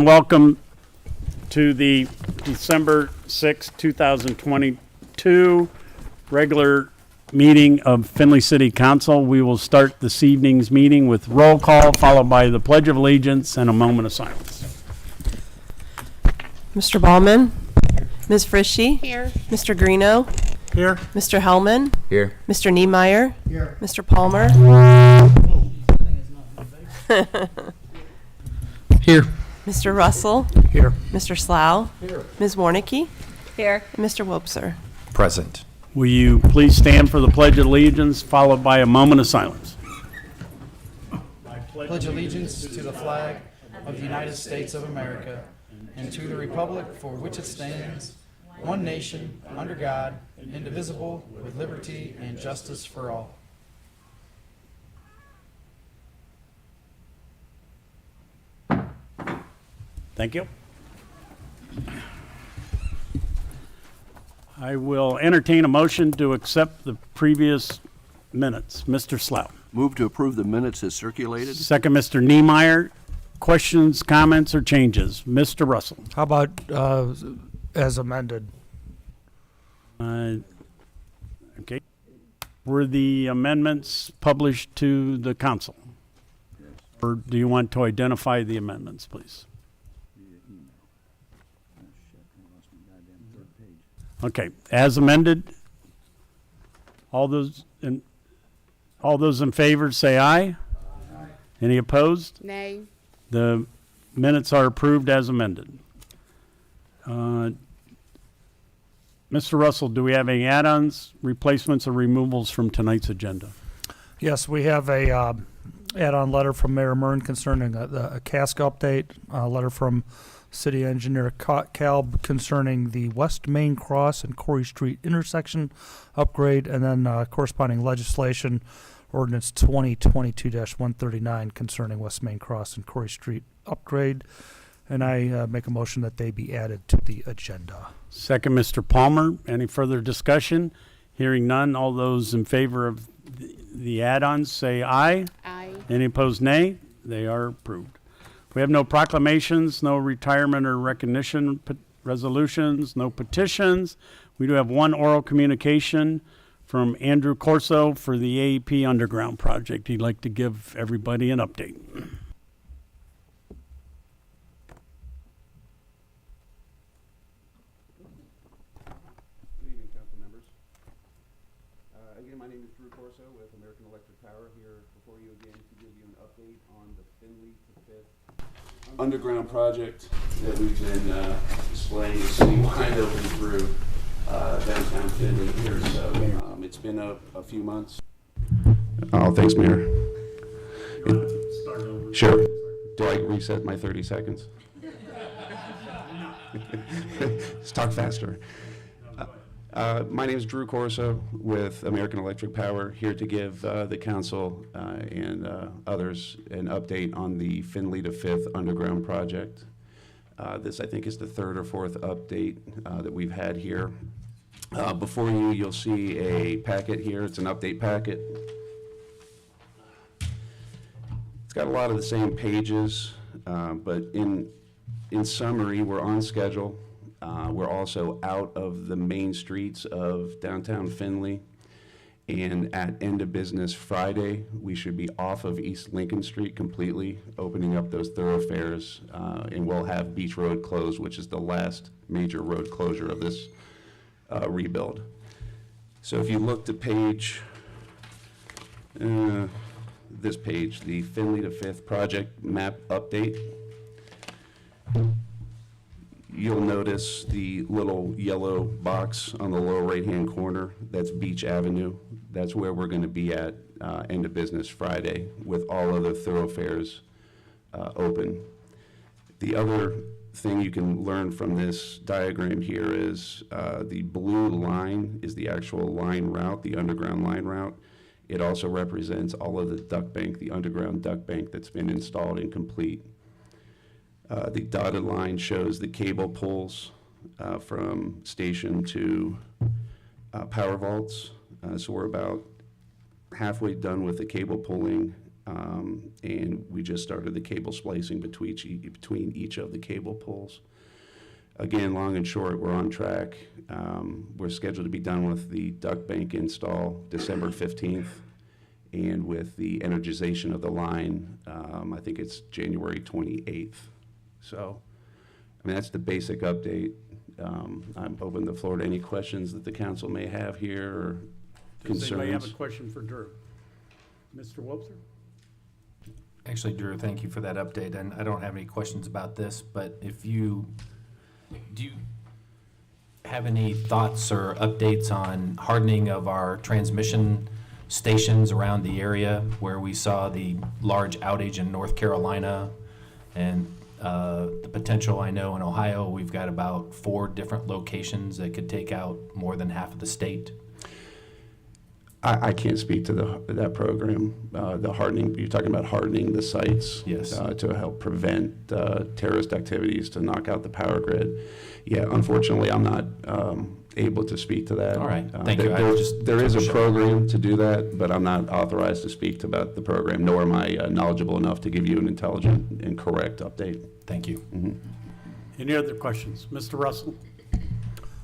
Welcome to the December 6, 2022 regular meeting of Findlay City Council. We will start this evening's meeting with roll call, followed by the Pledge of Allegiance and a moment of silence. Mr. Ballman? Ms. Frischi? Here. Mr. Greeno? Here. Mr. Hellman? Here. Mr. Niemeyer? Here. Mr. Palmer? Here. Mr. Russell? Here. Mr. Slough? Here. Ms. Warnicki? Here. And Mr. Wobser? Present. Will you please stand for the Pledge of Allegiance, followed by a moment of silence? Pledge allegiance to the flag of the United States of America and to the republic for which it stands, one nation, under God, indivisible, with liberty and justice for all. Thank you. I will entertain a motion to accept the previous minutes. Mr. Slough. Move to approve the minutes as circulated. Second, Mr. Niemeyer. Questions, comments, or changes? Mr. Russell. How about as amended? Okay. Were the amendments published to the council? Or do you want to identify the amendments, please? Okay, as amended. All those in favor say aye. Any opposed? Nay. The minutes are approved as amended. Mr. Russell, do we have any add-ons, replacements, or removals from tonight's agenda? Yes, we have a add-on letter from Mayor Murn concerning a cask update, a letter from City Engineer Calb concerning the West Main Cross and Corey Street intersection upgrade, and then corresponding legislation, Ordinance 2022-139 concerning West Main Cross and Corey Street upgrade. And I make a motion that they be added to the agenda. Second, Mr. Palmer. Any further discussion? Hearing none, all those in favor of the add-ons say aye. Aye. Any opposed, nay. They are approved. We have no proclamations, no retirement or recognition resolutions, no petitions. We do have one oral communication from Andrew Corso for the AEP Underground project. He'd like to give everybody an update. Good evening, council members. Again, my name is Drew Corso with American Electric Power, here before you again to give you an update on the Findlay to Fifth underground project that we've been displaying citywide over through downtown Findlay here. So it's been a few months. Oh, thanks, Mayor. Sure. Do I reset my 30 seconds? Let's talk faster. My name is Drew Corso with American Electric Power, here to give the council and others an update on the Findlay to Fifth underground project. This, I think, is the third or fourth update that we've had here. Before you, you'll see a packet here. It's an update packet. It's got a lot of the same pages, but in summary, we're on schedule. We're also out of the main streets of downtown Findlay, and at end of business Friday, we should be off of East Lincoln Street completely, opening up those thoroughfares, and we'll have Beach Road closed, which is the last major road closure of this rebuild. So if you look to page, this page, the Findlay to Fifth project map update, you'll notice the little yellow box on the lower right-hand corner. That's Beach Avenue. That's where we're going to be at end of business Friday, with all other thoroughfares open. The other thing you can learn from this diagram here is the blue line is the actual line route, the underground line route. It also represents all of the duct bank, the underground duct bank that's been installed and complete. The dotted line shows the cable pulls from station to power vaults. So we're about halfway done with the cable pulling and we just started the cable splicing between each of the cable poles. Again, long and short, we're on track. We're scheduled to be done with the duct bank install December 15th, and with the energization of the line, I think it's January 28th. So, I mean, that's the basic update. I'm open the floor to any questions that the council may have here or Does anybody have a concerns. question for Drew? Mr. Wobser? Actually, Drew, thank you for that update, and I don't have any questions about this, but do you have any thoughts or updates on hardening of our transmission stations around the area where we saw the large outage in North Carolina and the potential? I know in Ohio, we've got about 4 different locations that could take out more than half of the state. I can't speak to that program, the hardening. You're talking about hardening the sites? Yes. To help prevent terrorist activities, to knock out the power grid. Yeah, unfortunately, I'm not able to speak to that. All right, thank you. There is a program to do that, but I'm not authorized to speak about the program, nor am I knowledgeable enough to give you an intelligent and correct update. Thank you. Any other questions? Mr. Russell?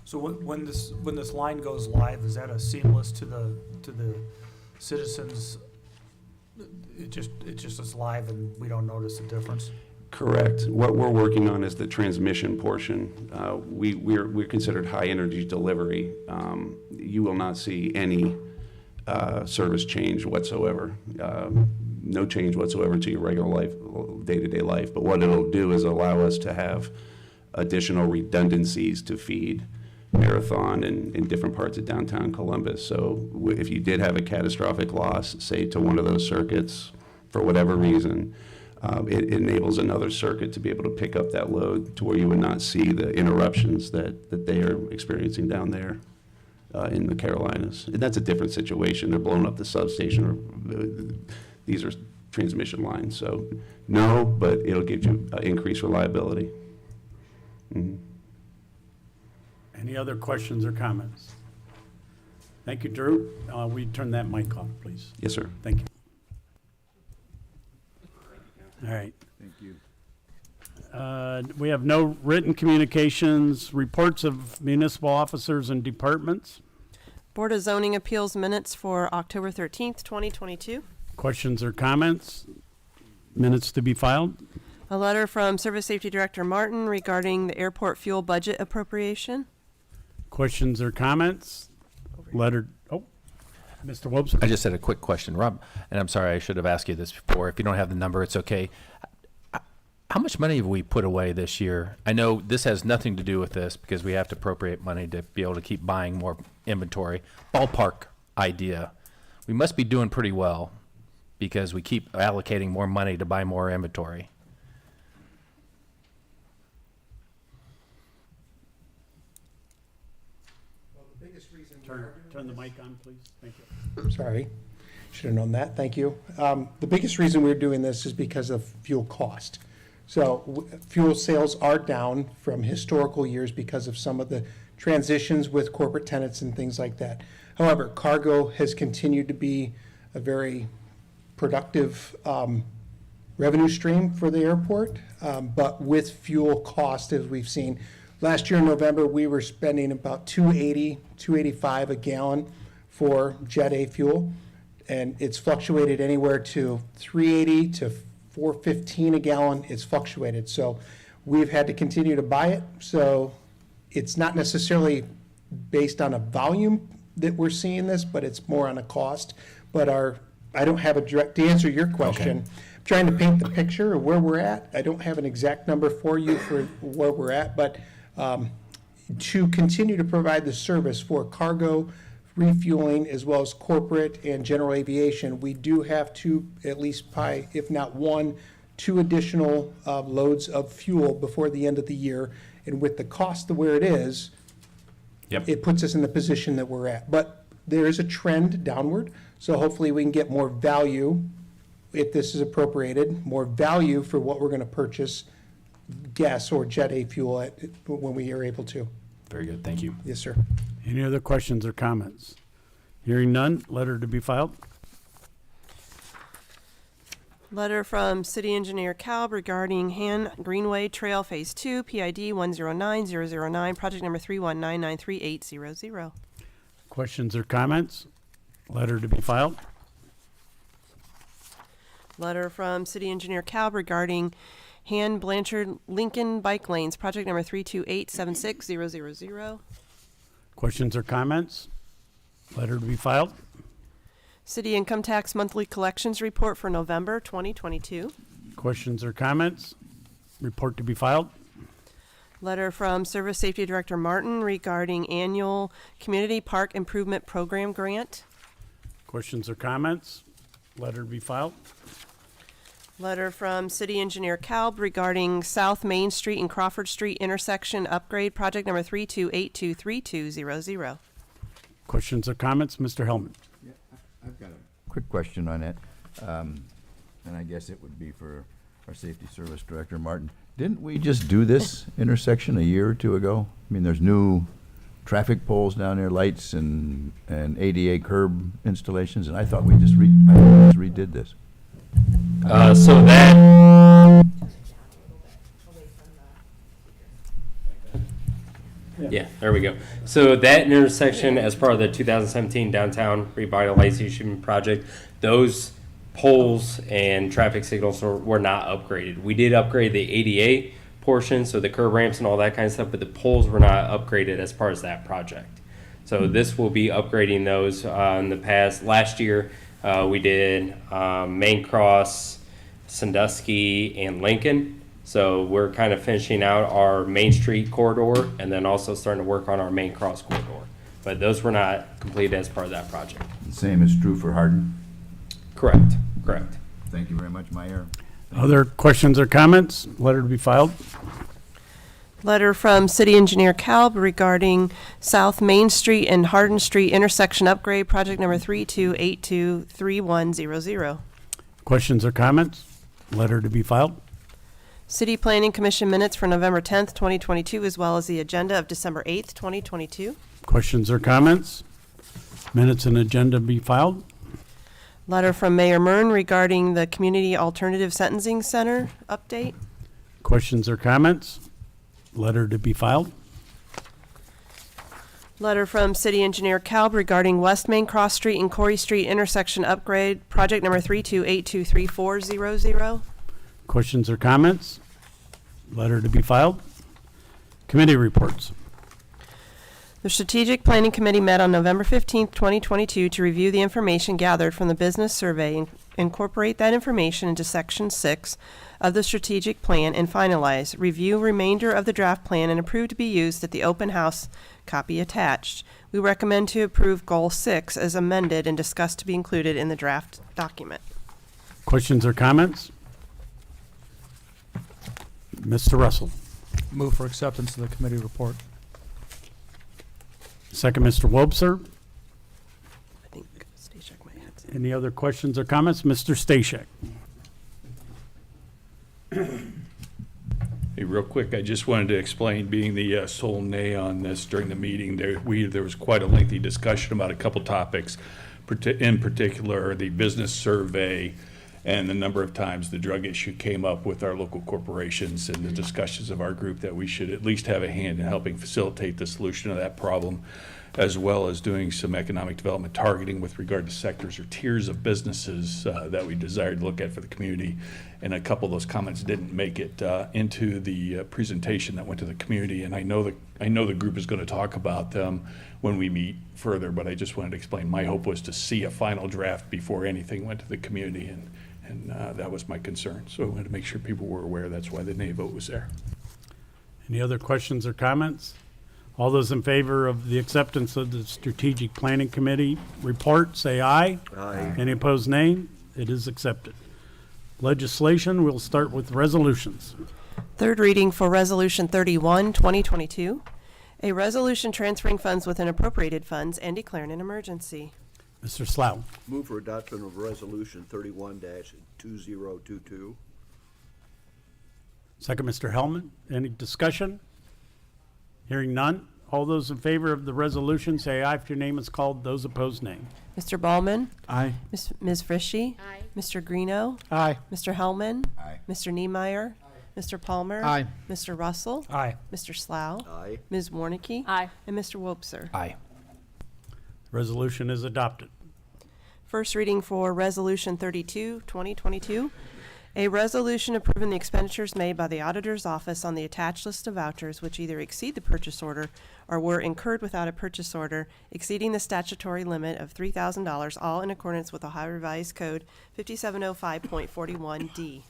So when this line goes live, is that a seamless to the citizens? It just is live and we don't notice a difference? Correct. What we're working on is the transmission portion. We're considered high energy delivery. You will not see any service change whatsoever. No change whatsoever to your regular life, day-to-day life. But what it'll do is allow us to have additional redundancies to feed Marathon and in different parts of downtown Columbus. So if you did have a catastrophic loss, say to one of those circuits for whatever reason, it enables another circuit to be able to pick up that load to where you would not see the interruptions that they are experiencing down there in the Carolinas. And that's a different situation. They're blowing up the substation. Or, these are transmission lines. So no, but it'll give you increased reliability. Mm-hmm. Any other questions or comments? Thank you, Drew. We turn that mic off, please. Yes, sir. Thank you. All right. Thank you. We have no written communications, reports of municipal officers and departments. Board of Zoning Appeals minutes for October 13th, 2022. Questions or comments? Minutes to be filed. A letter from Service Safety Director Martin regarding the airport fuel budget appropriation. Questions or comments? Letter, Mr. Wobser? I just had a quick question, Rob, and I'm sorry, I should have asked you this before. If you don't have the number, it's okay. How much money have we put away this year? I know this has nothing to do with this because we have to appropriate money to be able to keep buying more inventory. Ballpark idea. We must be doing pretty well because we keep allocating more money to buy more inventory. Turn the mic on, please. Thank you. Sorry, should have known that, thank you. The biggest reason we're doing this is because of fuel cost. So fuel sales are down from historical years because of some of the transitions with corporate tenants and things like that. However, cargo has continued to be a very productive revenue stream for the airport, but with fuel cost, as we've seen, last year in November, we were spending about $2.80, $2.85 a gallon for Jet A fuel, and it's fluctuated anywhere to $3.80 to $4.15 a gallon. It's fluctuated, so we've had to continue to buy it. So it's not necessarily based on a volume that we're seeing this, but it's more on a cost. But I don't have a direct, to answer your question, I'm trying to paint the picture of where we're at. I don't have an exact number for you for where we're at, but to continue to provide the service for cargo refueling as well as corporate and general aviation, we do have to at least buy, if not 2 additional loads of fuel before the end of the year. And with the cost of where it is, it puts us in the position that we're at. But there is a trend downward, so hopefully we can get more value, if this is appropriated, more value for what we're going to purchase gas or Jet A fuel when we are able to. Very good, thank you. Yes, sir. Any other questions or comments? Hearing none, letter to be filed. Letter from City Engineer Calb regarding Han Greenway Trail Phase 2, PID 109009, project number 319938800. Questions or comments? Letter to be filed. Letter from City Engineer Calb regarding Han Blanchard Lincoln Bike Lanes, project number 328766000. Questions or comments? Letter to be filed. City Income Tax Monthly Collections Report for November 2022. Questions or comments? Report to be filed. Letter from Service Safety Director Martin regarding annual Community Park Improvement Program grant. Questions or comments? Letter to be filed. Letter from City Engineer Calb regarding South Main Street and Crawford Street intersection upgrade, project number 328232200. Questions or comments? Mr. Hellman. I've got a quick question on that, and I guess it would be for our Safety Service Director, Martin. Didn't we just do this intersection a year or two ago? I mean, there's new traffic poles down there, lights and ADA curb installations, and I thought we just redid this. So that. Yeah, there we go. So that intersection, as part of the 2017 downtown revitalization project, those poles and traffic signals were not upgraded. We did upgrade the ADA portion, so the curb ramps and all that kind of stuff, but the poles were not upgraded as part of that project. So this will be upgrading those. In the past, last year, we did Main Cross, Sandusky, and Lincoln. So we're kind of finishing out our Main Street corridor and then also starting to work on our Main Cross corridor. But those were not completed as part of that project. The same is true for Hardin? Correct, correct. Thank you very much, Mayor. Other questions or comments? Letter to be filed. Letter from City Engineer Calb regarding South Main Street and Hardin Street intersection upgrade, project number 328233100. Questions or comments? Letter to be filed. City Planning Commission minutes for November 10th, 2022, as well as the agenda of December 8th, 2022. Questions or comments? Minutes and agenda be filed. Letter from Mayor Mern regarding the Community Alternative Sentencing Center update. Questions or comments? Letter to be filed. Letter from City Engineer Calb regarding West Main Cross Street and Corey Street intersection upgrade, project number 3282340. Questions or comments? Letter to be filed. Committee reports. The Strategic Planning Committee met on November 15th, 2022 to review the information gathered from the business survey and incorporate that information into Section 6 of the strategic plan and finalize, review remainder of the draft plan and approve to be used at the open house copy attached. We recommend to approve Goal 6 as amended and discussed to be included in the draft document. Questions or comments? Mr. Russell. Move for acceptance of the committee report. Second, Mr. Wobser. I think Stashek might have some. Any other questions or comments? Mr. Stashek. Hey, real quick, I just wanted to explain, being the sole nay on this during the meeting, there was quite a lengthy discussion about a couple topics, in particular, the business survey and the number of times the drug issue came up with our local corporations and the discussions of our group that we should at least have a hand in helping facilitate the solution of that problem, as well as doing some economic development targeting with regard to sectors or tiers of businesses that we desired to look at for the community. And a couple of those comments didn't make it into the presentation that went to the community. And I know the group is going to talk about them when we meet further, but I just wanted to explain my hope was to see a final draft before anything went to the community, and that was my concern. So I wanted to make sure people were aware. That's why the nay vote was there. Any other questions or comments? All those in favor of the acceptance of the Strategic Planning Committee report, say aye. Aye. Any opposed, nay. It is accepted. Legislation, we'll start with resolutions. Third reading for Resolution 31, 2022. A resolution transferring funds within appropriated funds and declaring an emergency. Mr. Slough. Move for adoption of Resolution 31-2022. Second, Mr. Hellman. Any discussion? Hearing none. All those in favor of the resolution, say aye. If your name is called, those opposed, nay. Mr. Ballman? Aye. Ms. Frishy? Aye. Mr. Greeno? Aye. Mr. Hellman? Aye. Mr. Niemeyer? Mr. Palmer? Aye. Mr. Russell? Aye. Mr. Slough? Aye. Ms. Warnicki? Aye. And Mr. Wobser? Aye. Resolution is adopted. First reading for Resolution 32, 2022. A resolution approving the expenditures made by the Auditor's Office on the attached list of vouchers which either exceed the purchase order or were incurred without a purchase order, exceeding the statutory limit of $3,000, all in accordance with Ohio Revised Code 5705.41D.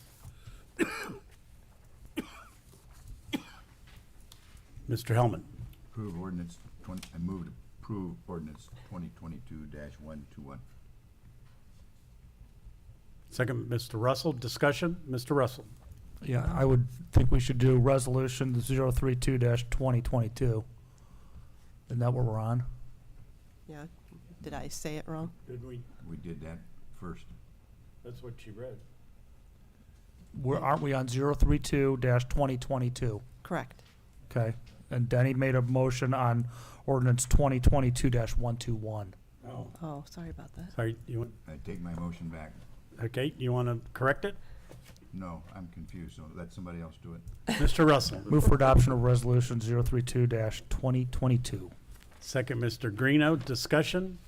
Mr. Hellman. Approve ordinance I move to approve ordinance 2022-121. Second, Mr. Russell. Discussion, Mr. Russell. Yeah, I would think we should do resolution 032-2022. Isn't that what we're on? Yeah, did I say it wrong? Did we? We did that first. That's what you read. Aren't we on 032-2022? Correct. Okay, and Denny made a motion on ordinance 2022-121. Oh, Oh, sorry about that. sorry, you want, I take my motion back. okay, you want to correct it? No, I'm confused, so let somebody else do it. Mr. Russell. Move for adoption of resolution 032-2022. Second, Mr. Greeno. Discussion,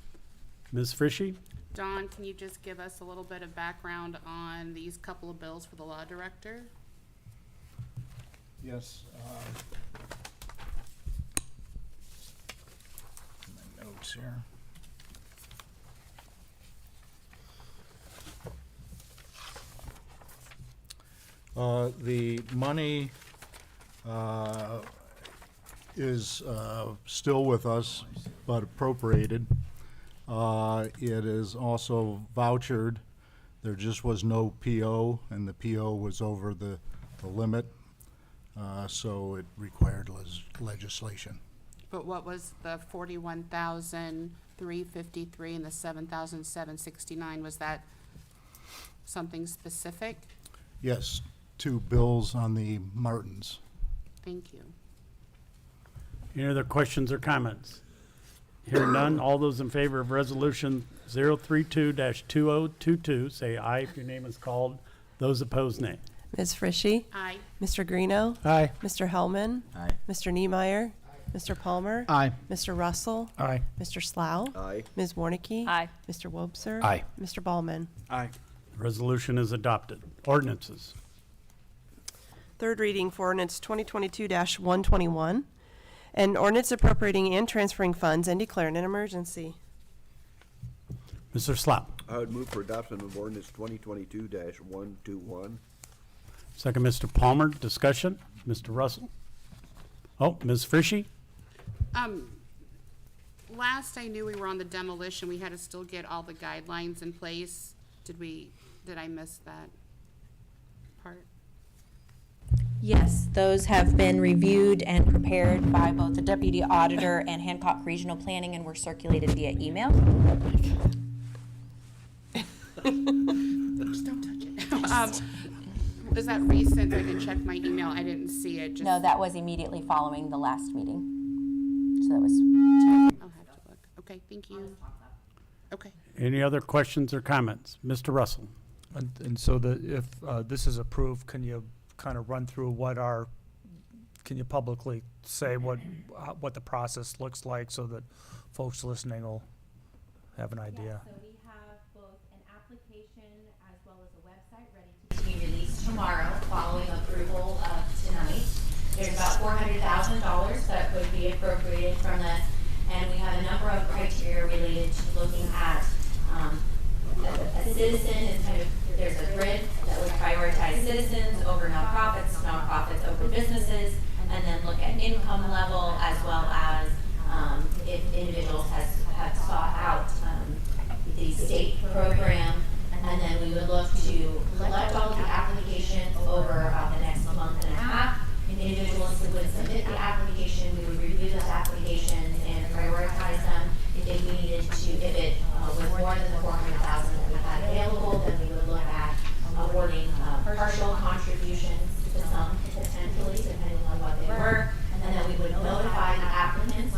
Ms. Frishy. Don, can you just give us a little bit of background on these couple of bills for the law director? Yes. My notes here. The money is still with us, but appropriated. It is also vouchered. There just was no PO, and the PO was over the limit, so it required legislation. But what was the 41,353 and the 7,769? Was that something specific? Yes, 2 bills on the Martins. Thank you. Any other questions or comments? Hearing none, all those in favor of resolution 032-2022, say aye if your name is called. Those opposed, nay. Ms. Frishy? Aye. Mr. Greeno? Aye. Mr. Hellman? Aye. Mr. Niemeyer? Mr. Palmer? Aye. Mr. Russell? Aye. Mr. Slough? Aye. Ms. Warnicki? Aye. Mr. Wobser? Aye. Mr. Ballman? Aye. Resolution is adopted. Ordinances. Third reading for ordinance 2022-121, an ordinance appropriating and transferring funds and declaring an emergency. Mr. Slough. I would move for adoption of ordinance 2022-121. Second, Mr. Palmer. Discussion, Mr. Russell. Oh, Ms. Frishy. Last I knew we were on the demolition, we had to still get all the guidelines in place. Did I miss that part? Yes, those have been reviewed and prepared by both the Deputy Auditor and Hancock Regional Planning and were circulated via email. Just don't touch it. Is that recent? I can check my email. I didn't see it. Just, No, that was immediately following the last meeting. So that was, I'll have to look. Okay, thank you. Okay. Any other questions or comments? Mr. Russell. And so if this is approved, can you kind of run through can you publicly say what the process looks like so that folks listening will have an idea? so we have both an application as well as a website ready to be released tomorrow following approval of tonight. There's about $400,000 that would be appropriated from this, and we have a number of criteria related to looking at a citizen is kind of, there's a grid that would prioritize citizens over nonprofits, nonprofits over businesses, and then look at income level as well as if individuals have sought out the state program. And then we would look to collect all of the applications over the next month and a half. Individuals who would submit the application, we would review those applications and prioritize them. If we needed to, if it was more than the $400,000 that we had available, then we would look at awarding partial contributions to some potentially, depending on what they were. And then we would notify the applicants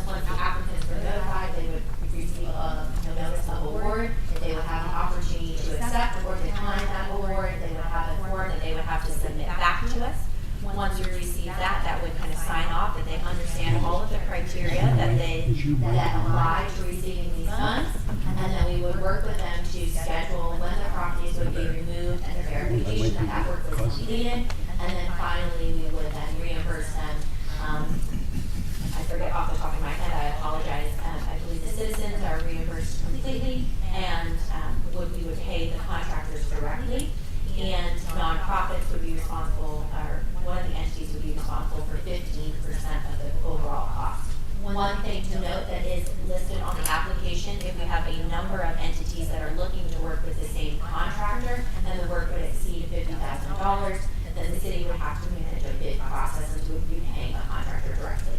once we receive that, that would kind of sign off that they understand all of the criteria that apply to receiving these funds. And then we would work with them to schedule when the properties would be removed and the verification that that work was completed. And then finally, we would then reimburse them. I forget off the top of my head, I apologize. I believe the citizens are reimbursed completely, and we would pay the contractors directly, and nonprofits would be responsible, or one of the entities would be responsible for 15% of the overall cost. One thing to note that is listed on the application, if we have a number of entities that are looking to work with the same contractor, and the work would exceed $50,000, then the city would have to manage a bid process and would be paying the contractor directly.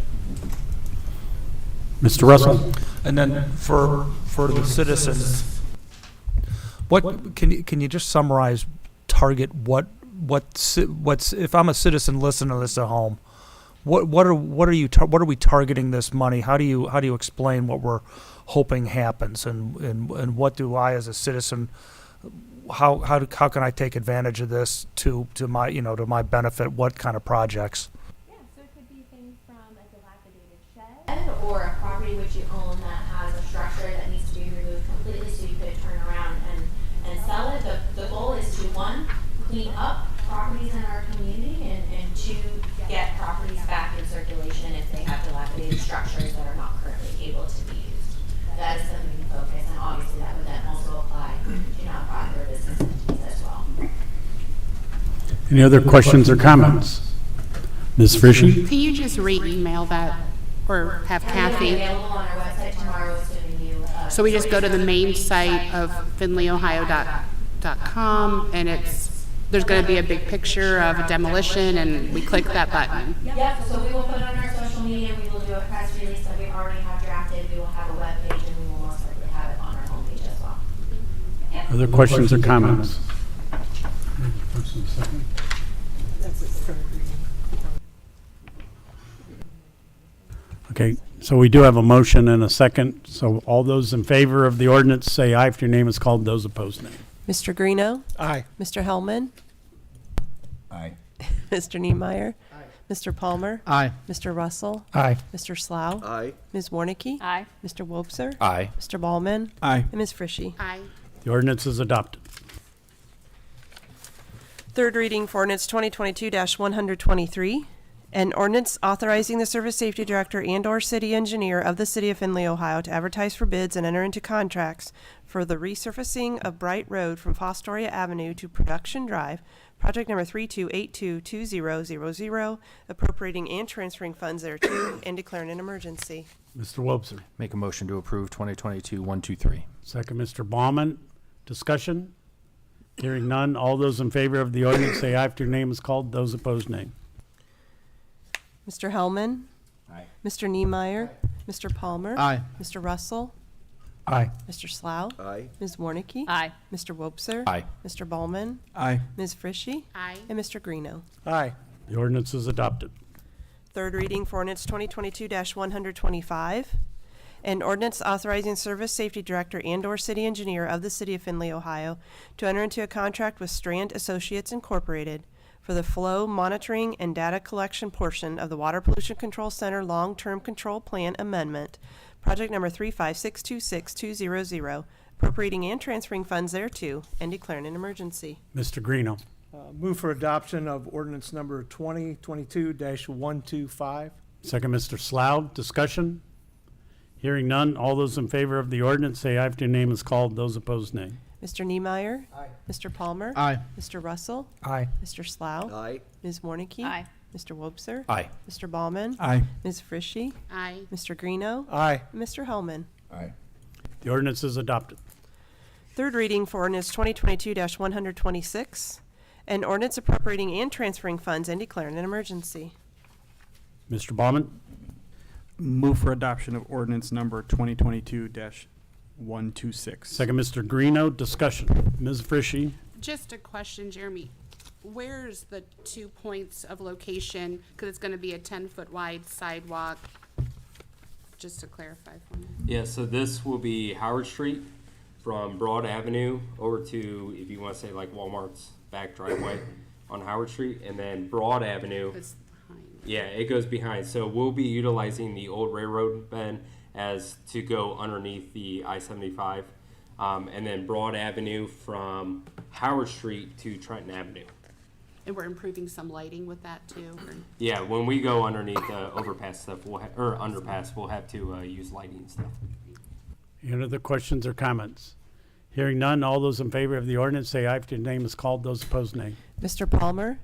Mr. Russell? And then for the citizens, what, can you just summarize, target what's, if I'm a citizen listening to this at home, what are we targeting this money? How do you explain what we're hoping happens, and what do I as a citizen, how can I take advantage of this to my, to my benefit? What kind of projects? Yeah, so it could be things from a dilapidated shed or a property which you own that has a structure that needs to be removed completely so you could turn around and sell it. The goal is to, one, clean up properties in our community, and two, get properties back in circulation if they have dilapidated structures that are not currently able to be used. That is the main focus, and obviously that would then also apply to nonprofit or business entities as well. Any other questions or comments? Ms. Frishy? Can you just re-email that, or have It'll be Kathy? available on our website tomorrow, assuming you. So we just go to the main site of findlayohio.com, and there's going to be a big picture of a demolition, and we click that button. Yep, so we will put it on our social media, we will do a press release that we already have drafted, we will have a web page, and we will most likely have it on our homepage as well. Other questions or comments? Okay, so we do have a motion and a second. So all those in favor of the ordinance say aye if your name is called. Those opposed, nay. Mr. Greeno? Aye. Mr. Hellman? Aye. Mr. Niemeyer? Mr. Palmer? Aye. Mr. Russell? Aye. Mr. Slough? Aye. Ms. Warnicki? Aye. Mr. Wobser? Aye. Mr. Ballman? Aye. And Ms. Frishy? Aye. The ordinance is adopted. Third reading for ordinance 2022-123, an ordinance authorizing the Service Safety Director and/or City Engineer of the City of Findlay, Ohio, to advertise for bids and enter into contracts for the resurfacing of Bright Road from Fostoria Avenue to Production Drive, project number 32822000, appropriating and transferring funds thereto, and declaring an emergency. Mr. Wobser. Make a motion to approve 2022-123. Second, Mr. Baumann. Discussion? Hearing none. All those in favor of the ordinance say aye if your name is called. Those opposed, nay. Mr. Hellman? Aye. Mr. Niemeyer? Mr. Palmer? Aye. Mr. Russell? Aye. Mr. Slough? Aye. Ms. Warnicki? Aye. Mr. Wobser? Aye. Mr. Ballman? Aye. Ms. Frishy? Aye. And Mr. Greeno. Aye. The ordinance is adopted. Third reading for ordinance 2022-125, an ordinance authorizing Service Safety Director and/or City Engineer of the City of Findlay, Ohio, to enter into a contract with Strand Associates Incorporated for the flow monitoring and data collection portion of the Water Pollution Control Center Long-Term Control Plan Amendment, project number 356262000, appropriating and transferring funds thereto, and declaring an emergency. Mr. Greeno. Move for adoption of ordinance number 2022-125. Second, Mr. Slough. Discussion? Hearing none. All those in favor of the ordinance say aye if your name is called. Those opposed, nay. Mr. Niemeyer. Aye. Mr. Palmer. Aye. Mr. Russell. Aye. Mr. Slough. Aye. Ms. Warnicki. Aye. Mr. Wobser. Aye. Mr. Ballman. Aye. Ms. Frishy. Aye. Mr. Greeno. Aye. And Mr. Hellman. Aye. The ordinance is adopted. Third reading for ordinance 2022-126, an ordinance appropriating and transferring funds and declaring an emergency. Mr. Baumann. Move for adoption of ordinance number 2022-126. Second, Mr. Greeno. Discussion. Ms. Frishy. Just a question, Jeremy. Where's the 2 points of location? Because it's going to be a 10-foot wide sidewalk. Just to clarify for me. Yeah, so this will be Howard Street from Broad Avenue over to, if you want to say like Walmart's back driveway. on Howard Street, and then Broad Avenue. It's behind. Yeah, it goes behind. So we'll be utilizing the old railroad bend as to go underneath the I-75, and then Broad Avenue from Howard Street to Trenton Avenue. And we're improving some lighting with that too. or- Yeah, when we go underneath the overpass stuff, or underpass, we'll have to use lighting and stuff. Any other questions or comments? Hearing none, all those in favor of the ordinance say aye if your name is called. Those opposed, nay. Mr. Palmer?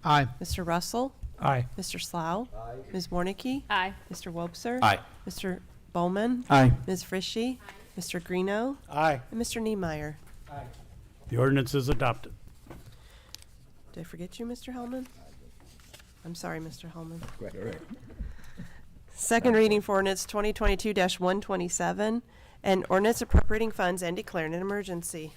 Aye. Mr. Russell? Aye. Mr. Slough? Ms. Warnicki? Aye. Mr. Wobser? Aye. Mr. Bowman? Aye. Ms. Frishy? Mr. Greeno? Aye. And Mr. Niemeyer. The ordinance is adopted. Did I forget you, Mr. Hellman? I'm sorry, Mr. Hellman. Quite all right. Second reading for ordinance 2022-127, and ordinance appropriating funds and declaring an emergency.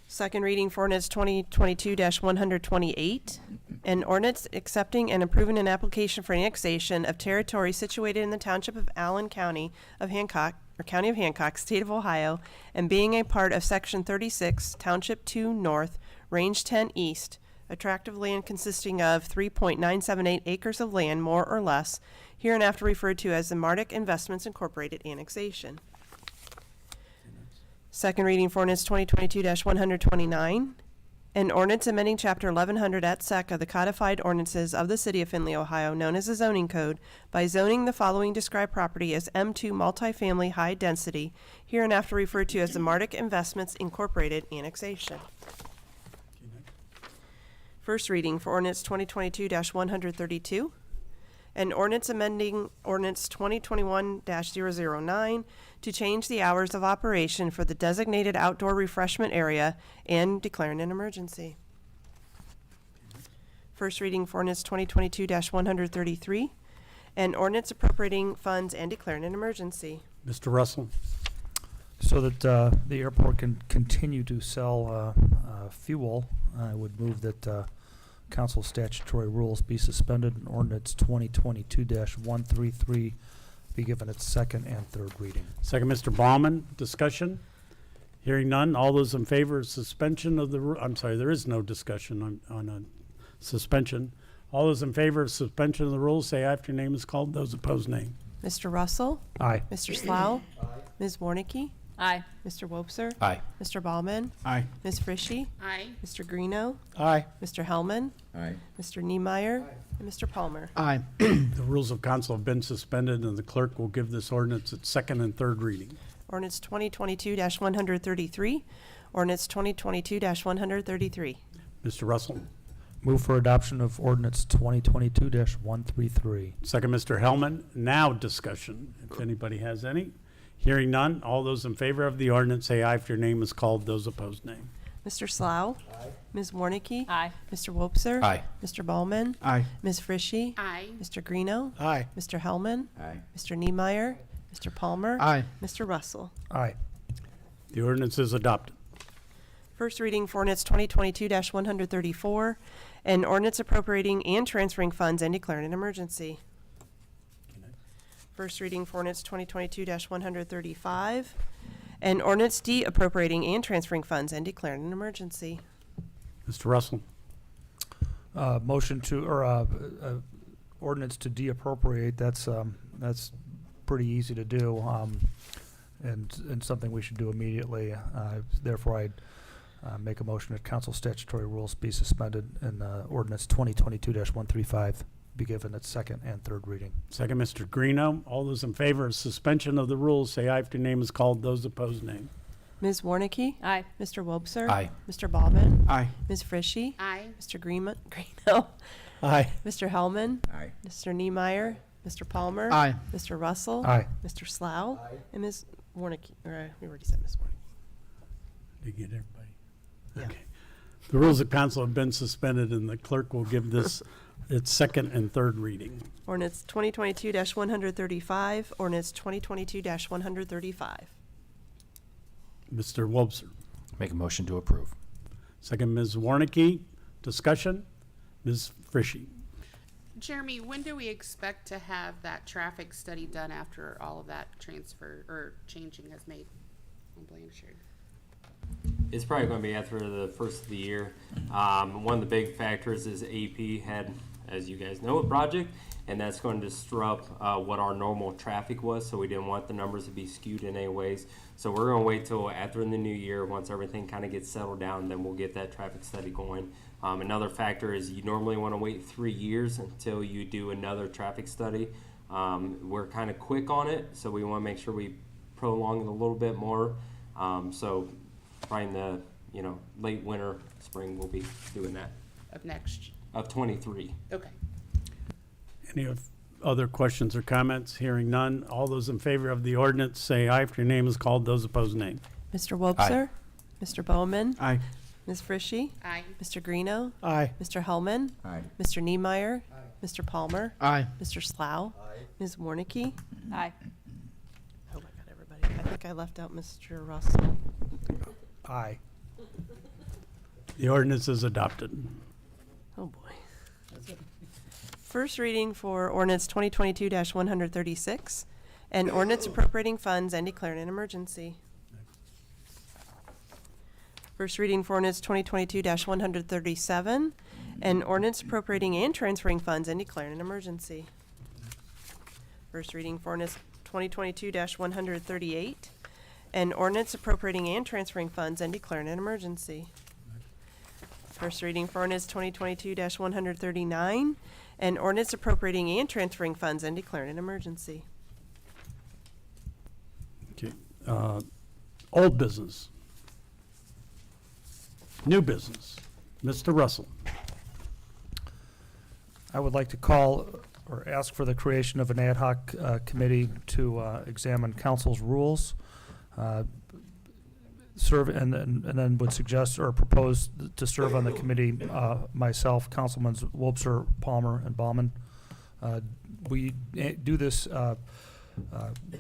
Second reading for ordinance 2022-128, an ordinance accepting and approving an application for annexation of territory situated in the township of Allen, County of Hancock, or County of Hancock, State of Ohio, and being a part of Section 36, Township 2 North, Range 10 East, a tract of land consisting of 3.978 acres of land, more or less, hereinafter referred to as the Marduk Investments Incorporated annexation. Second reading for ordinance 2022-129, an ordinance amending Chapter 1100 at Sec of the codified ordinances of the City of Findlay, Ohio, known as the zoning code, by zoning the following described property as M2 multifamily high density, hereinafter referred to as the Marduk Investments Incorporated annexation. First reading for ordinance 2022-132, an ordinance amending ordinance 2021-009 to change the hours of operation for the designated outdoor refreshment area and declaring an emergency. First reading for ordinance 2022-133, an ordinance appropriating funds and declaring an emergency. Mr. Russell. So that the airport can continue to sell fuel, I would move that council statutory rules be suspended and ordinance 2022-133 be given its second and third reading. Second, Mr. Baumann. Discussion? Hearing none, all those in favor of suspension of the, I'm sorry, there is no discussion on a suspension. All those in favor of suspension of the rules, say aye if your name is called. Those opposed, nay. Mr. Russell? Aye. Mr. Slough? Ms. Warnicki? Aye. Mr. Wobser? Aye. Mr. Ballman? Aye. Ms. Frishy? Aye. Mr. Greeno? Aye. Mr. Hellman? Aye. Mr. Niemeyer? And Mr. Palmer? Aye. The rules of council have been suspended, and the clerk will give this ordinance its second and third reading. Ordinance 2022-133. Ordinance 2022-133. Mr. Russell. Move for adoption of ordinance 2022-133. Second, Mr. Hellman. Now discussion, if anybody has any. Hearing none, all those in favor of the ordinance say aye if your name is called. Those opposed, nay. Mr. Slough? Ms. Warnicki? Aye. Mr. Wobser? Aye. Mr. Ballman? Aye. Ms. Frishy? Aye. Mr. Greeno? Aye. Mr. Hellman? Aye. Mr. Niemeyer? Mr. Palmer? Aye. Mr. Russell? Aye. The ordinance is adopted. First reading for ordinance 2022-134, an ordinance appropriating and transferring funds and declaring an emergency. First reading for ordinance 2022-135, an ordinance de-appropriating and transferring funds and declaring an emergency. Mr. Russell. Motion to, or ordinance to deappropriate, that's pretty easy to do, and something we should do immediately. Therefore, I'd make a motion that council statutory rules be suspended and ordinance 2022-135 be given its second and third reading. Second, Mr. Greeno. All those in favor of suspension of the rules say aye if your name is called. Those opposed, nay. Ms. Warnicki? Aye. Mr. Wobser? Aye. Mr. Ballman? Aye. Ms. Frishy? Aye. Mr. Greeno? Aye. Mr. Hellman? Aye. Mr. Niemeyer? Mr. Palmer? Aye. Mr. Russell? Aye. Mr. Slough? And Ms. Warnicki, we already said Ms. Warnicki. Did you get everybody? Yeah. Okay. The rules of council have been suspended, and the clerk will give this its second and third reading. Ordinance 2022-135, ordinance 2022-135. Mr. Wobser. Make a motion to approve. Second, Ms. Warnicki. Discussion? Ms. Frishy. Jeremy, when do we expect to have that traffic study done after all of that transfer or changing has made on Blanchard? It's probably going to be after the first of the year. One of the big factors is AP had, as you guys know, a project, and that's going to disrupt what our normal traffic was, so we didn't want the numbers to be skewed in any ways. So we're going to wait till after the new year, once everything kind of gets settled down, then we'll get that traffic study going. Another factor is you normally want to wait 3 years until you do another traffic study. We're kind of quick on it, so we want to make sure we prolong it a little bit more. So probably in the late winter, spring, we'll be doing that. Of next, Of 23. okay. Any other questions or comments? Hearing none. All those in favor of the ordinance say aye. If your name is called, those opposed, nay. Mr. Wobser? Mr. Bowman? Aye. Ms. Frishy? Aye. Mr. Greeno? Aye. Mr. Hellman? Aye. Mr. Niemeyer? Mr. Palmer? Aye. Mr. Slough? Ms. Warnicki? Aye. Oh, I got everybody. I think I left out Mr. Russell. Aye. The ordinance is adopted. Oh, boy. First reading for ordinance 2022-136, an ordinance appropriating funds and declaring an emergency. First reading for ordinance 2022-137, an ordinance appropriating and transferring funds and declaring an emergency. First reading for ordinance 2022-138, an ordinance appropriating and transferring funds and declaring an emergency. First reading for ordinance 2022-139, an ordinance appropriating and transferring funds and declaring an emergency. Okay. Old business. New business. Mr. Russell. I would like to call or ask for the creation of an ad hoc committee to examine council's rules, serve, and then would suggest or propose to serve on the committee myself, Councilman Wobser, Palmer, and Bauman. We do this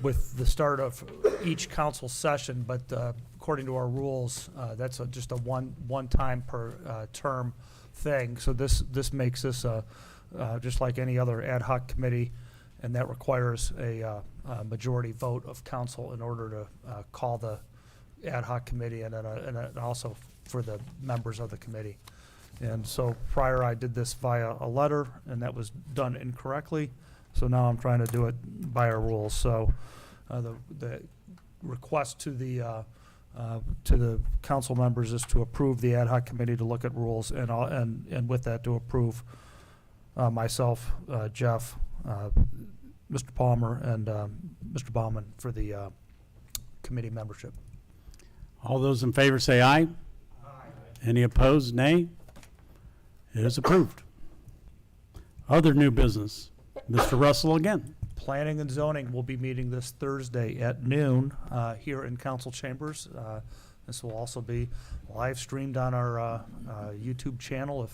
with the start of each council session, but according to our rules, that's just a one time per term thing. So this makes this just like any other ad hoc committee, and that requires a majority vote of council in order to call the ad hoc committee, and then also for the members of the committee. And so prior I did this via a letter, and that was done incorrectly. So now I'm trying to do it by our rules. So the request to the council members is to approve the ad hoc committee to look at rules, and with that to approve myself, Jeff, Mr. Palmer, and Mr. Bauman for the committee membership. All those in favor say aye. Aye. Any opposed, nay. It is approved. Other new business. Mr. Russell again. Planning and zoning will be meeting this Thursday at noon here in council chambers. This will also be live streamed on our YouTube channel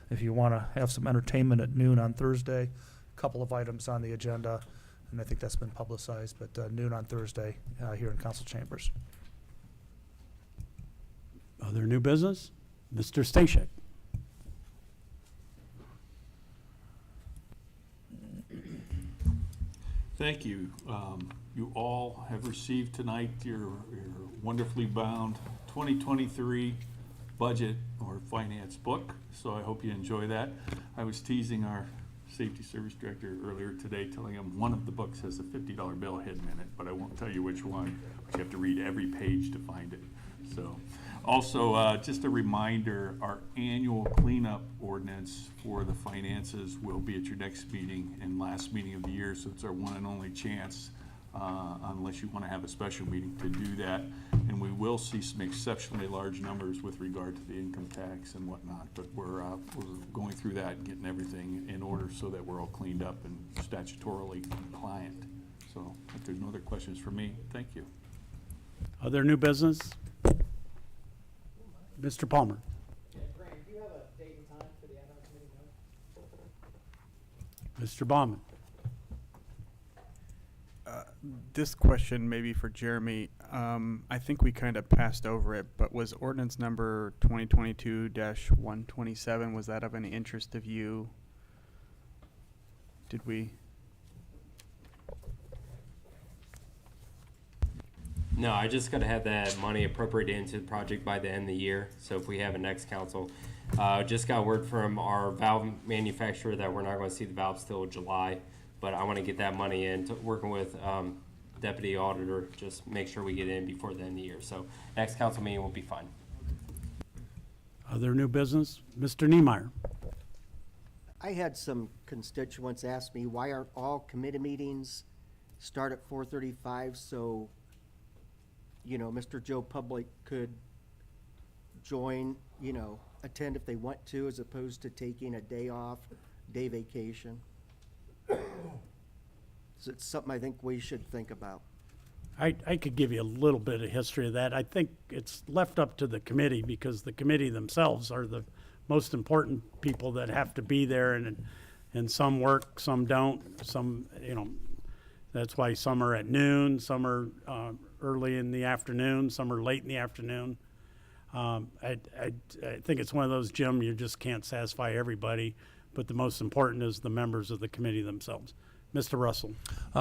if you want to have some entertainment at noon on Thursday. A couple of items on the agenda, and I think that's been publicized, but noon on Thursday here in council chambers. Other new business. Mr. Stashek. Thank you. You all have received tonight your wonderfully bound 2023 budget or finance book, so I hope you enjoy that. I was teasing our safety service director earlier today, telling him one of the books has a $50 bill hidden in it, but I won't tell you which one. But you have to read every page to find it. So, also, just a reminder, our annual cleanup ordinance for the finances will be at your next meeting and last meeting of the year, so it's our one and only chance, unless you want to have a special meeting, to do that. And we will see some exceptionally large numbers with regard to the income tax and whatnot, but we're going through that and getting everything in order so that we're all cleaned up and statutorily compliant. So if there's no other questions for me, thank you. Other new business. Mr. Palmer. Graham, do you have a date and time for the ad hoc committee? Mr. Bauman. This question may be for Jeremy. I think we kind of passed over it, but was ordinance number 2022-127, was that of any interest of you? Did we? No, I just gotta have that money appropriated into the project by the end of the year, so if we have a next council. Just got word from our valve manufacturer that we're not gonna see the valves till July, but I wanna get that money in, working with, deputy auditor, just make sure we get it in before the end of the year, so next council meeting will be fine. Other new business? Mr. Niemeyer. I had some constituents ask me, why aren't all committee meetings start at 4:35, so, Mr. Joe Public could join, attend if they want to, as opposed to taking a day off, day vacation. So it's something I think we should think about. I could give you a little bit of history of that. I think it's left up to the committee because the committee themselves are the most important people that have to be there, and some work, some don't, some, that's why some are at noon, some are early in the afternoon, some are late in the afternoon. I think it's one of those, Jim, you just can't satisfy everybody, but the most important is the members of the committee themselves. Mr. Russell.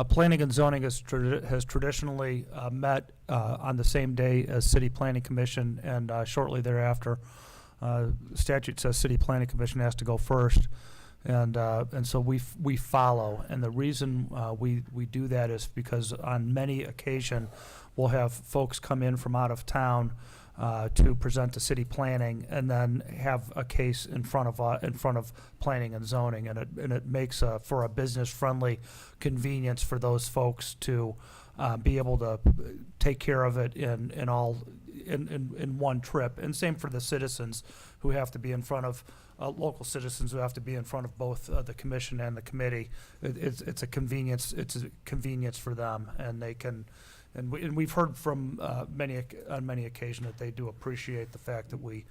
Planning and zoning has traditionally met on the same day as City Planning Commission, and shortly thereafter. Statute says City Planning Commission has to go first, and so we follow. And the reason we do that is because on many occasions we'll have folks come in from out of town to present to city planning, and then have a case in front of planning and zoning, and it makes for a business friendly convenience for those folks to be able to take care of it in one trip. And same for the citizens who have to be in front of local citizens who have to be in front of both the commission and the committee. It's a convenience. It's a convenience for them, and they can. And we've heard from on many occasions that they do appreciate the fact that we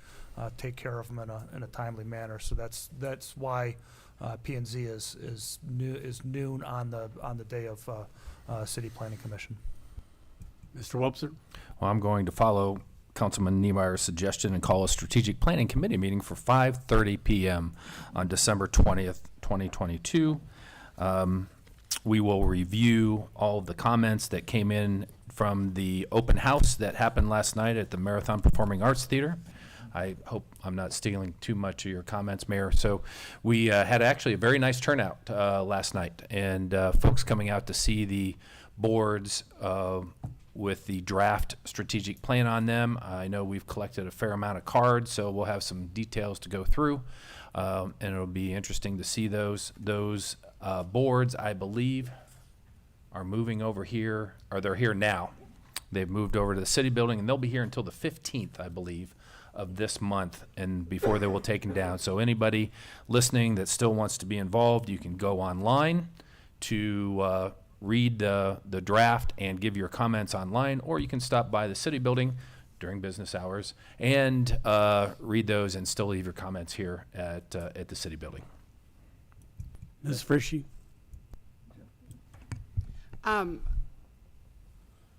take care of them in a timely manner. So that's why P&Z is noon on the day of City Planning Commission. Mr. Wobser? Well, I'm going to follow Councilman Niemeyer's suggestion and call a strategic planning committee meeting for 5:30 p.m. on December 20th, 2022. We will review all of the comments that came in from the open house that happened last night at the Marathon Performing Arts Theater. I hope I'm not stealing too much of your comments, Mayor. So we had actually a very nice turnout last night, and folks coming out to see the boards with the draft strategic plan on them. I know we've collected a fair amount of cards, so we'll have some details to go through, and it'll be interesting to see those boards, I believe, are moving over here, or they're here now. They've moved over to the city building, and they'll be here until the 15th, I believe, of this month, and before they will take them down. So anybody listening that still wants to be involved, you can go online to read the draft and give your comments online, or you can stop by the city building during business hours and read those and still leave your comments here at the city building. Ms. Frischi?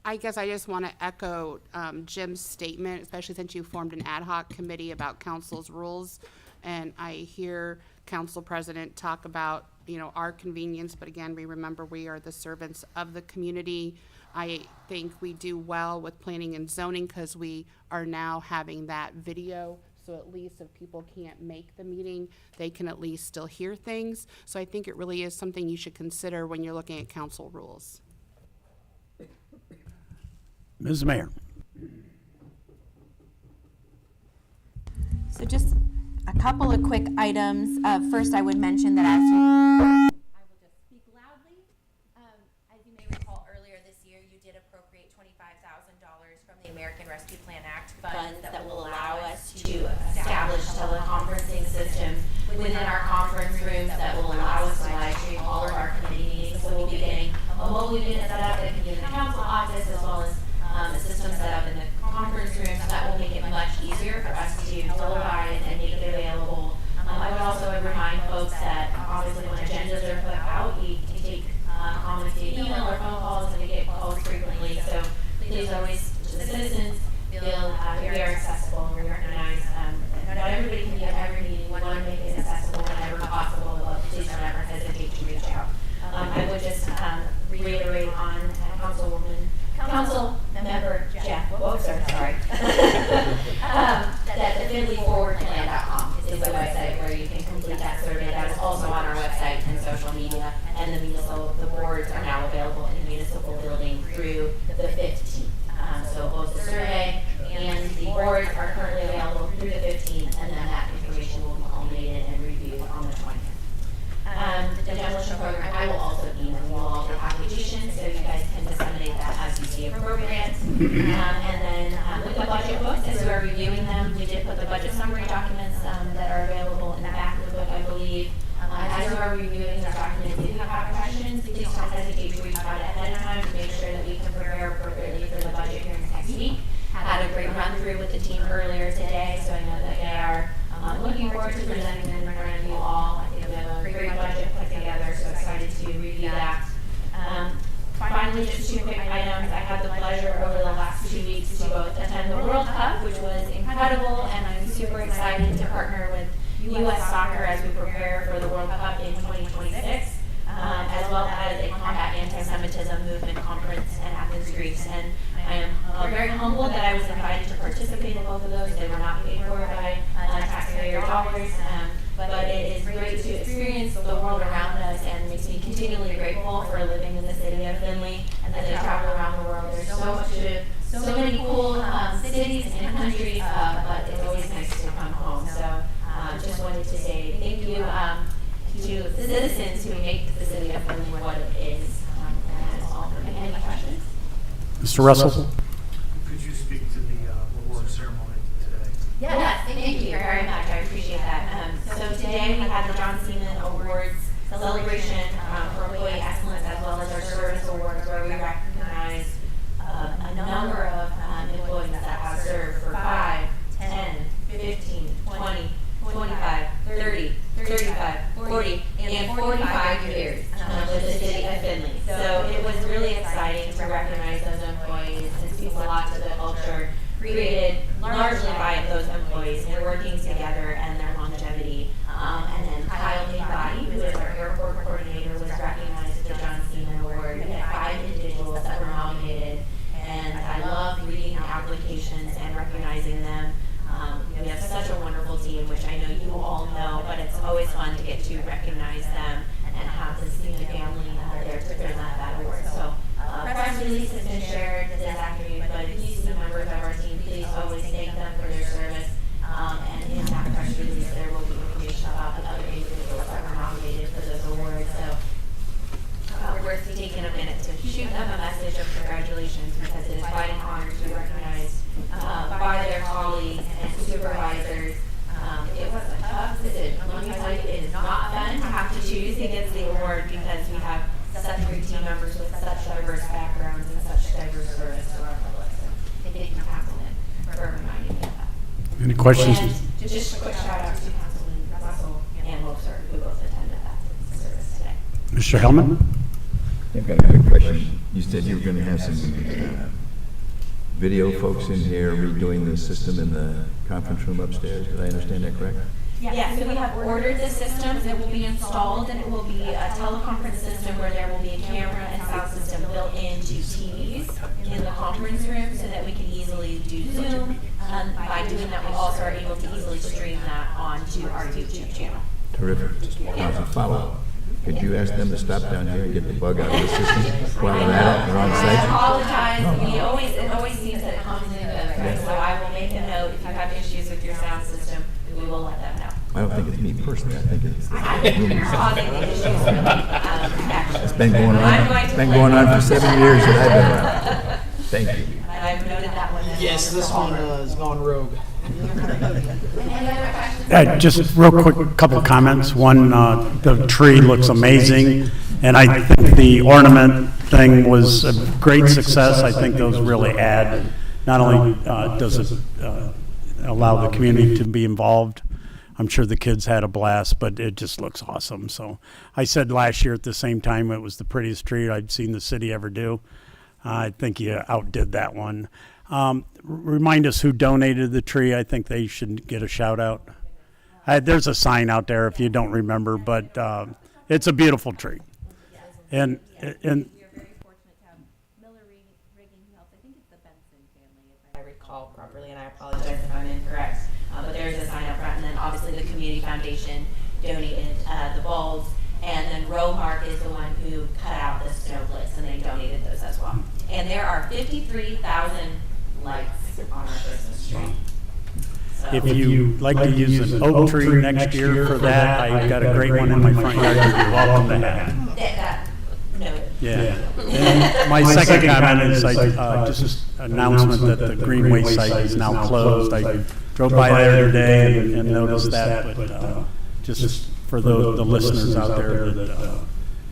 I guess I just want to echo Jim's statement, especially since you formed an ad hoc committee about council's rules. And I hear council president talk about, our convenience, but again, we remember we are the servants of the community. I think we do well with planning and zoning because we are now having that video. So at least if people can't make the meeting, they can at least still hear things. So I think it really is something you should consider when you're looking at council rules. Ms. Mayor? So just a couple of quick items. First, I would mention that I will just speak loudly. As you may recall, earlier this year, you did appropriate $25,000 from the American Rescue Plan Act funds that will allow us to establish teleconferencing system within our conference rooms that will allow us to live stream all of our committee meetings. So we'll be getting a mobile unit set up that can be in the council office, as well as a system set up in the conference room, so that will make it much easier for us to televise and make it available. I would also remind folks that obviously when agendas are put out, we take comments via email or phone calls, and we get calls frequently. So please always, to the citizens, feel we are accessible and we recognize not everybody can be at every meeting. We want to make it accessible whenever possible. Please don't ever hesitate to reach out. I would just reiterate on council member currently available through the 15th, and then that information will be culminated and reviewed on the 20th. The demolition program, I will also email you all the application, so you guys can disseminate that as you see appropriate. And then with the budget books, as we're reviewing them, we did put the budget summary documents that are available in the back of the book, I believe. As you are reviewing those documents, if you have questions, please don't hesitate to reach out ahead of time to make sure that we can prepare appropriately for the budget hearings next week. Had a great run through with the team earlier today, so I know that they are looking forward to presenting them in front of you all. I think we have a great budget put together, so excited to review that. Finally, just 2 quick items. I had the pleasure over the last 2 weeks to both attend the World Cup, which was incredible, and I'm super excited to partner with U.S. Soccer as we prepare for the World Cup in 2026, as well as a Combat Anti-Semitism Movement Conference in Athens, Greece. And I am very humbled that I was invited to participate in both of those. They were not paid for by taxpayer dollars, but it is great to experience the world around us and makes me continually grateful for living in the city of Findlay. And as I travel around the world, there's so much so many cool cities and countries, but it's always nice to come home. So just wanted to say thank you to the citizens who make the city of Findlay what it is. And that's all for me. Any questions? Mr. Russell? Could you speak to the award ceremony today? Yes, thank you very much. I appreciate that. So today we had the John Seaman Awards celebration for employee excellence, as well as our service awards, where we recognize a number of employees that have served for 5, 10, 15, 20, 25, 30, 35, 40, and 45 years with the city of Findlay. So it was really exciting to recognize those employees and speaks a lot to the culture created largely by those employees and working together and their longevity. And then Kyle Peabody, who is our airport coordinator, was recognized with the John Seaman Award. We had 5 individuals that were nominated, and I love reading applications and recognizing them. We have such a wonderful team, which I know you all know, but it's always fun to get to recognize them and have the Seaman family there to present that award. So press release has been shared this afternoon, but if you see members of our team, please always thank them for their service. And in that press release, there will be information about the other individuals that were nominated for those awards. So we're taking a minute to shoot them a message of congratulations, because it is quite an honor to be recognized by their colleagues and supervisors. It was a tough decision. Let me tell you, it is not fun to have to choose against the award, because we have such great team members with such diverse backgrounds and such diverse service to our public. So thank you, Councilman, for reminding me of that. Any questions? And just a quick shout out to Councilman Russell and Wilson, who both attended that service today. Mr. Hellman? I've got a quick question. You said you were gonna have some video folks in here redoing the system in the conference room upstairs. Did I understand that correct? Yes, so we have ordered the systems. It will be installed, and it will be a teleconference system where there will be a camera and sound system built into TVs in the conference room, so that we can easily do Zoom. By doing that, we also are able to easily stream that onto our YouTube channel. Terrific. As a follow-up, could you ask them to stop down here and get the bug out of the system while they're at it, they're on I site? apologize. It always seems that it comes and goes, right? So I will make a note. If you have issues with your sound system, we will let them know. I don't think it's me personally, I think it's. Causing the issues. It's been going on for 7 years that I've been around. Thank you. I've noted that one. Yes, this one has gone rogue. Any other questions? Just real quick, couple comments. One, the tree looks amazing, and I think the ornament thing was a great success. I think those really add, not only does it allow the community to be involved, I'm sure the kids had a blast, but it just looks awesome. So I said last year at the same time it was the prettiest tree I'd seen the city ever do. I think you outdid that one. Remind us who donated the tree. I think they should get a shout out. There's a sign out there if you don't remember, but it's a beautiful tree. And We're very fortunate to have Miller Rigging help. I think it's the Benson family, if I recall properly, and I apologize if I'm incorrect. But there's a sign up front, and then obviously the Community Foundation donated the bulbs, and then Romark is the one who cut out the snowflakes, and they donated those as well. And there are 53,000 lights on our Christmas tree. if you like to use an oak tree next year for that, I've got a great one in my front yard you're welcome to have. That, noted. Yeah. And my second comment is just announcement that the Greenway site is now closed. I drove by there today and noticed that, but just for the listeners out there that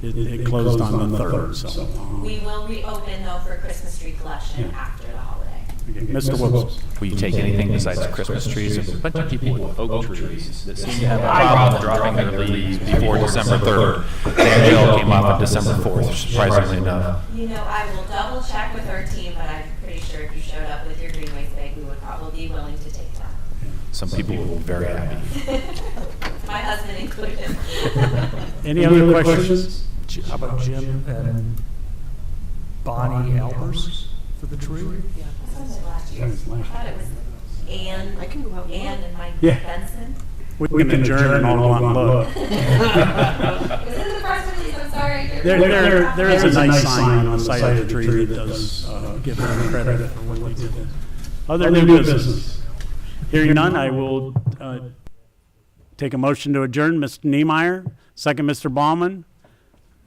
it closed on the 3rd, so. We will reopen though for Christmas tree collection after the holiday. Okay, Mr. Wilkes. Will you take anything besides Christmas trees? There's a bunch of people with oak trees that seem to have a problem dropping their leaves before December 3rd. Their bill came up on December 4th, surprisingly enough. You know, I will double check with our team, but I'm pretty sure if you showed up with your Greenways bag, we would probably be willing to take that. Some people will be very happy. My husband included. Any other questions? How about Jim and Bonnie Albers for the tree? What was it last year? I thought it was Ann. I can go out and Mike Yeah. Benson. We can adjourn and all go out and look. Was it the press release? I'm sorry. There is a nice sign on the side of the tree that does give them credit for what they did. Other new business. Hearing none, I will take a motion to adjourn. Mr. Niemeyer, second Mr. Baumann.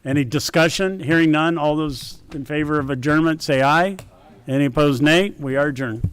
Any discussion? Hearing none, all those in favor of adjournment say aye. Any opposed, nay. We are adjourned.